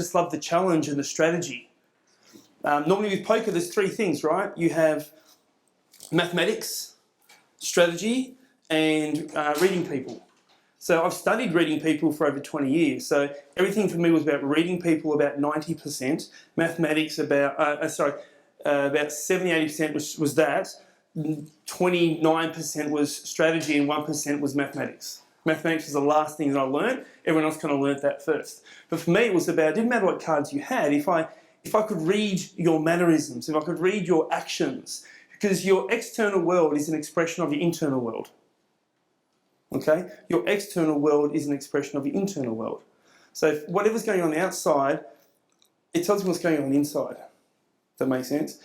just love the challenge and the strategy. Normally with poker, there's three things, right? You have mathematics, strategy, and reading people. So I've studied reading people for over 20 years. So everything for me was about reading people about 90%, mathematics about 70-80% was that. 29% was strategy and 1% was mathematics. Mathematics was the last thing that I learned. Everyone else kind of learnt that first. But for me, it was about, it didn't matter what cards you had. If I could read your mannerisms, if I could read your actions, because your external world is an expression of your internal world. Okay? Your external world is an expression of your internal world. So if whatever's going on the outside, it tells me what's going on the inside. Does that make sense?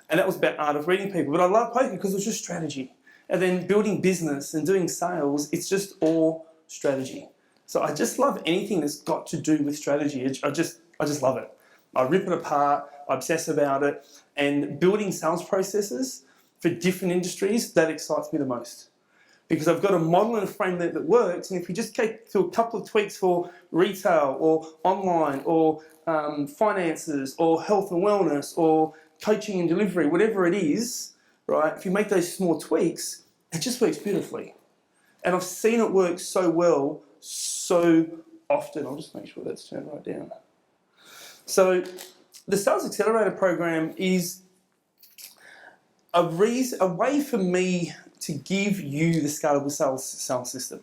And that was about art of reading people. But I love poker because it was just strategy. And then building business and doing sales, it's just all strategy. So I just love anything that's got to do with strategy. I just love it. I rip it apart, I obsess about it, and building sales processes for different industries, that excites me the most. Because I've got a model and a framework that works, and if we just take through a couple of tweaks for retail or online or finances or health and wellness or coaching and delivery, whatever it is, right, if you make those small tweaks, it just works beautifully. And I've seen it work so well, so often. I'll just make sure that's turned right down. So the Sales Accelerator program is a way for me to give you the scalable sales system.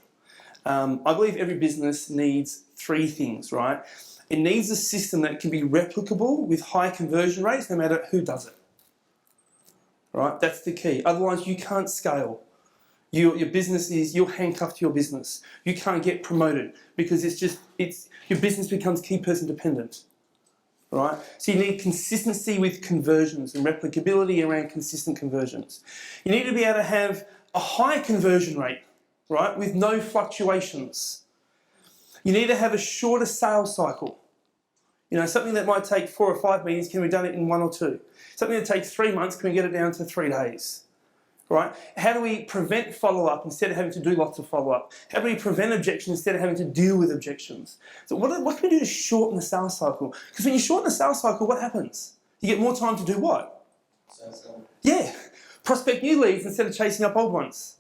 I believe every business needs three things, right? It needs a system that can be replicable with high conversion rates no matter who does it. Right? That's the key. Otherwise, you can't scale. Your business you're handcuffed to your business. You can't get promoted because your business becomes key person dependent. Right? So you need consistency with conversions and replicability around consistent conversions. You need to be able to have a high conversion rate, right, with no fluctuations. You need to have a shorter sales cycle. You know, something that might take 4 or 5 meetings, can we done it in 1 or 2? Something that takes 3 months, can we get it down to 3 days? Right? How do we prevent follow-up instead of having to do lots of follow-up? How do we prevent objections instead of having to deal with objections? So what can we do to shorten the sales cycle? Because when you shorten the sales cycle, what happens? You get more time to do what? Sales cycle. Yeah. Prospect new leads instead of chasing up old ones.